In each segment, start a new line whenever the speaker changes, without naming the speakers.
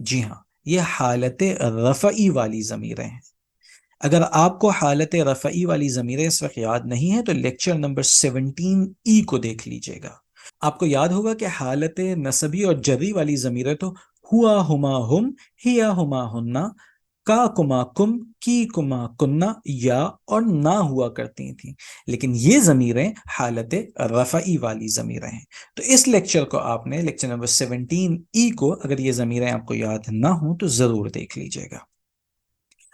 جی ہاں، یہ حالت رفعی والی ضمیریں ہیں۔ اگر آپ کو حالت رفعی والی ضمیریں اس وقت یاد نہیں ہے تو لیکچر نمبر 17 کو دیکھ لیجئے گا۔ آپ کو یاد ہوگا کہ حالت نسبی اور جری والی ضمیریں تو ہوا ہما ہم، ہیا ہما ہننا، کا کما کم، کی کما کننا، یا اور نہ ہوا کرتی تھیں، لیکن یہ ضمیریں حالت رفعی والی ضمیریں ہیں۔ تو اس لیکچر کو آپ نے، لیکچر نمبر 17 کو، اگر یہ ضمیریں آپ کو یاد نہ ہوں تو ضرور دیکھ لیجئے گا۔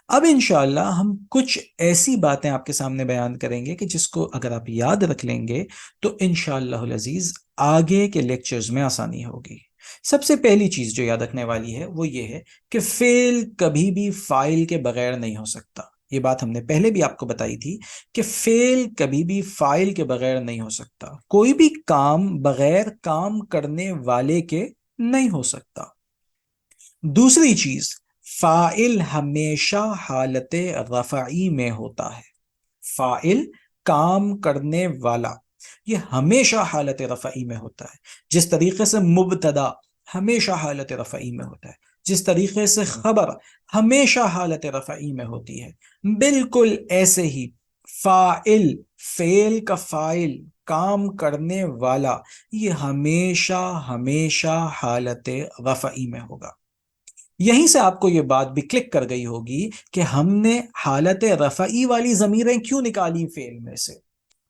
اب انشاءاللہ ہم کچھ ایسی باتیں آپ کے سامنے بیان کریں گے کہ جس کو اگر آپ یاد رکھ لیں گے تو انشاءاللہ العزیز آگے کے لیکچرز میں آسانی ہوگی۔ سب سے پہلی چیز جو یاد رکھنے والی ہے وہ یہ ہے کہ فعل کبھی بھی فاعل کے بغیر نہیں ہو سکتا۔ یہ بات ہم نے پہلے بھی آپ کو بتائی تھی کہ فعل کبھی بھی فاعل کے بغیر نہیں ہو سکتا، کوئی بھی کام بغیر کام کرنے والے کے نہیں ہو سکتا۔ دوسری چیز، فاعل ہمیشہ حالت رفعی میں ہوتا ہے۔ فاعل، کام کرنے والا، یہ ہمیشہ حالت رفعی میں ہوتا ہے۔ جس طریقے سے مبتدا ہمیشہ حالت رفعی میں ہوتا ہے، جس طریقے سے خبر ہمیشہ حالت رفعی میں ہوتی ہے، بالکل ایسے ہی فاعل، فعل کا فاعل، کام کرنے والا، یہ ہمیشہ ہمیشہ حالت رفعی میں ہوگا۔ یہیں سے آپ کو یہ بات بھی کلک کر گئی ہوگی کہ ہم نے حالت رفعی والی ضمیریں کیوں نکالی فعل میں سے۔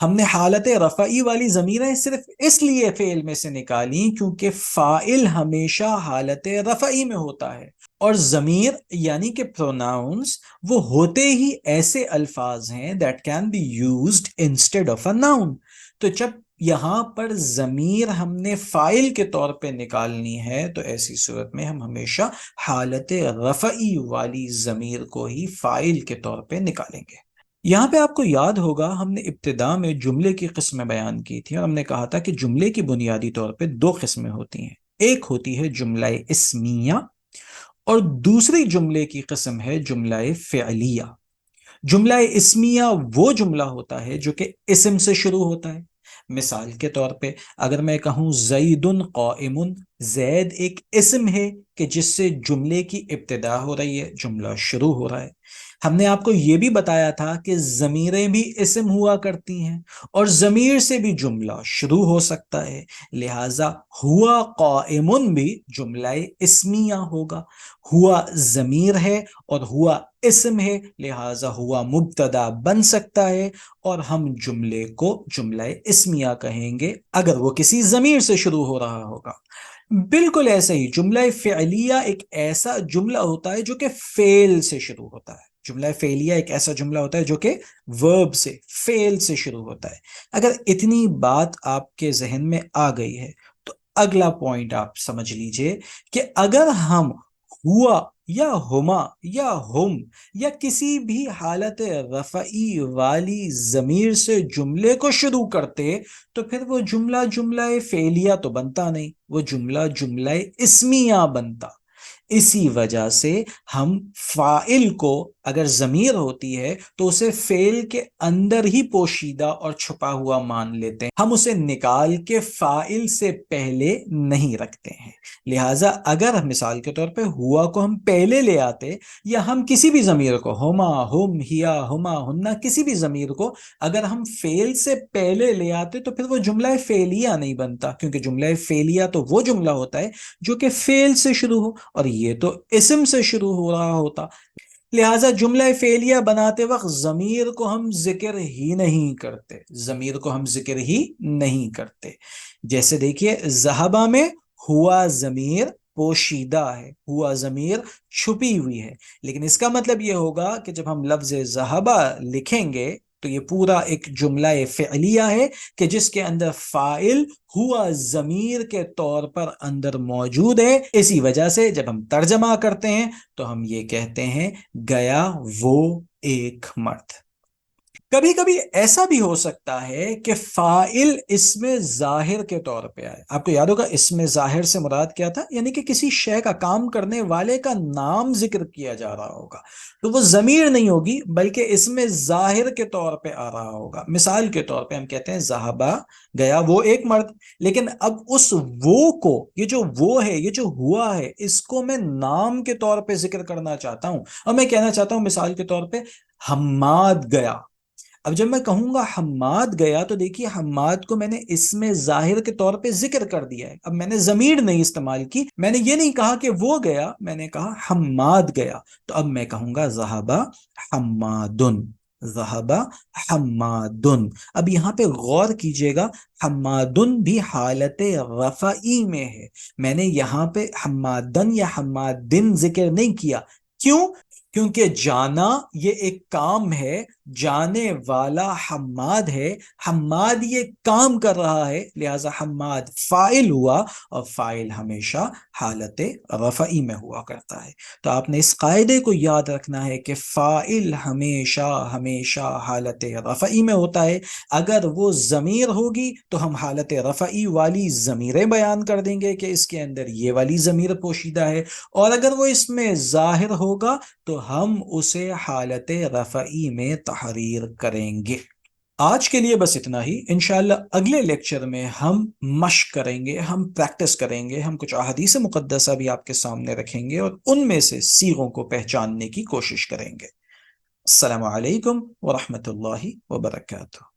ہم نے حالت رفعی والی ضمیریں صرف اس لیے فعل میں سے نکالی کیونکہ فاعل ہمیشہ حالت رفعی میں ہوتا ہے، اور ضمیر یعنی کہ پروناؤنس وہ ہوتے ہی ایسے الفاظ ہیں that can be used instead of a noun۔ تو جب یہاں پر ضمیر ہم نے فاعل کے طور پہ نکالنی ہے تو ایسی صورت میں ہم ہمیشہ حالت رفعی والی ضمیر کو ہی فاعل کے طور پہ نکالیں گے۔ یہاں پہ آپ کو یاد ہوگا ہم نے ابتدا میں جملے کی قسمیں بیان کی تھی، اور ہم نے کہا تھا کہ جملے کی بنیادی طور پہ دو قسمیں ہوتی ہیں۔ ایک ہوتی ہے جملہ اسمیہ، اور دوسری جملے کی قسم ہے جملہ فعلیہ۔ جملہ اسمیہ وہ جملہ ہوتا ہے جو کہ اسم سے شروع ہوتا ہے۔ مثال کے طور پہ اگر میں کہوں زید قائم، زید ایک اسم ہے کہ جس سے جملے کی ابتدا ہو رہی ہے، جملہ شروع ہو رہا ہے۔ ہم نے آپ کو یہ بھی بتایا تھا کہ ضمیریں بھی اسم ہوا کرتی ہیں، اور ضمیر سے بھی جملہ شروع ہو سکتا ہے، لہذا ہوا قائم بھی جملہ اسمیہ ہوگا۔ ہوا ضمیر ہے اور ہوا اسم ہے، لہذا ہوا مبتدا بن سکتا ہے، اور ہم جملے کو جملہ اسمیہ کہیں گے اگر وہ کسی ضمیر سے شروع ہو رہا ہوگا۔ بالکل ایسے ہی جملہ فعلیہ ایک ایسا جملہ ہوتا ہے جو کہ فعل سے شروع ہوتا ہے۔ جملہ فعلیہ ایک ایسا جملہ ہوتا ہے جو کہ ورب سے، فعل سے شروع ہوتا ہے۔ اگر اتنی بات آپ کے ذہن میں آ گئی ہے تو اگلا پوائنٹ آپ سمجھ لیجئے کہ اگر ہم ہوا یا ہما یا ہم یا کسی بھی حالت رفعی والی ضمیر سے جملے کو شروع کرتے تو پھر وہ جملہ جملہ فعلیہ تو بنتا نہیں، وہ جملہ جملہ اسمیہ بنتا۔ اسی وجہ سے ہم فاعل کو اگر ضمیر ہوتی ہے تو اسے فعل کے اندر ہی پوشیدہ اور چھپا ہوا مان لیتے ہیں، ہم اسے نکال کے فاعل سے پہلے نہیں رکھتے ہیں۔ لہٰذا اگر مثال کے طور پہ ہوا کو ہم پہلے لے آتے، یا ہم کسی بھی ضمیر کو، ہما، ہم، ہیا، ہما، ہننا، کسی بھی ضمیر کو اگر ہم فعل سے پہلے لے آتے تو پھر وہ جملہ فعلیہ نہیں بنتا، کیونکہ جملہ فعلیہ تو وہ جملہ ہوتا ہے جو کہ فعل سے شروع ہو، اور یہ تو اسم سے شروع ہو رہا ہوتا۔ لہٰذا جملہ فعلیہ بناتے وقت ضمیر کو ہم ذکر ہی نہیں کرتے، ضمیر کو ہم ذکر ہی نہیں کرتے۔ جیسے دیکھیے ذہبہ میں ہوا ضمیر پوشیدہ ہے، ہوا ضمیر چھپی ہوئی ہے، لیکن اس کا مطلب یہ ہوگا کہ جب ہم لفظ ذہبہ لکھیں گے تو یہ پورا ایک جملہ فعلیہ ہے کہ جس کے اندر فاعل ہوا ضمیر کے طور پر اندر موجود ہے۔ اسی وجہ سے جب ہم ترجمہ کرتے ہیں تو ہم یہ کہتے ہیں گیا وہ ایک مرد۔ کبھی کبھی ایسا بھی ہو سکتا ہے کہ فاعل اسم ظاہر کے طور پہ آئے. آپ کو یاد ہوگا اسم ظاہر سے مراد کیا تھا؟ یعنی کہ کسی شے کا، کام کرنے والے کا نام ذکر کیا جا رہا ہوگا، تو وہ ضمیر نہیں ہوگی بلکہ اسم ظاہر کے طور پہ آ رہا ہوگا. مثال کے طور پہ ہم کہتے ہیں ذہبا، گیا وہ ایک مرد. لیکن اب اس وہ کو، یہ جو وہ ہے، یہ جو ہوا ہے، اس کو میں نام کے طور پہ ذکر کرنا چاہتا ہوں، اور میں کہنا چاہتا ہوں مثال کے طور پہ حماد گیا. اب جب میں کہوں گا حماد گیا تو دیکھیے حماد کو میں نے اسم ظاہر کے طور پہ ذکر کر دیا ہے. اب میں نے ضمیر نہیں استعمال کی، میں نے یہ نہیں کہا کہ وہ گیا، میں نے کہا حماد گیا. تو اب میں کہوں گا ذہبا حمادن، ذہبا حمادن. اب یہاں پہ غور کیجئے گا، حمادن بھی حالت رفعی میں ہے. میں نے یہاں پہ حمادن یا حمادن ذکر نہیں کیا. کیوں؟ کیونکہ جانا یہ ایک کام ہے، جانے والا حماد ہے، حماد یہ کام کر رہا ہے، لہذا حماد فاعل ہوا، اور فاعل ہمیشہ حالت رفعی میں ہوا کرتا ہے. تو آپ نے اس قاعدے کو یاد رکھنا ہے کہ فاعل ہمیشہ ہمیشہ حالت رفعی میں ہوتا ہے. اگر وہ ضمیر ہوگی تو ہم حالت رفعی والی ضمیریں بیان کر دیں گے کہ اس کے اندر یہ والی ضمیر پوشیدہ ہے، اور اگر وہ اس میں ظاہر ہوگا تو ہم اسے حالت رفعی میں تحریر کریں گے. آج کے لیے بس اتنا ہی. انشاءاللہ اگلے لیکچر میں ہم مشق کریں گے، ہم پریکٹس کریں گے، ہم کچھ احادیث مقدسہ بھی آپ کے سامنے رکھیں گے اور ان میں سے صیغوں کو پہچاننے کی کوشش کریں گے. السلام علیکم ورحمۃ اللہ وبرکاتہ.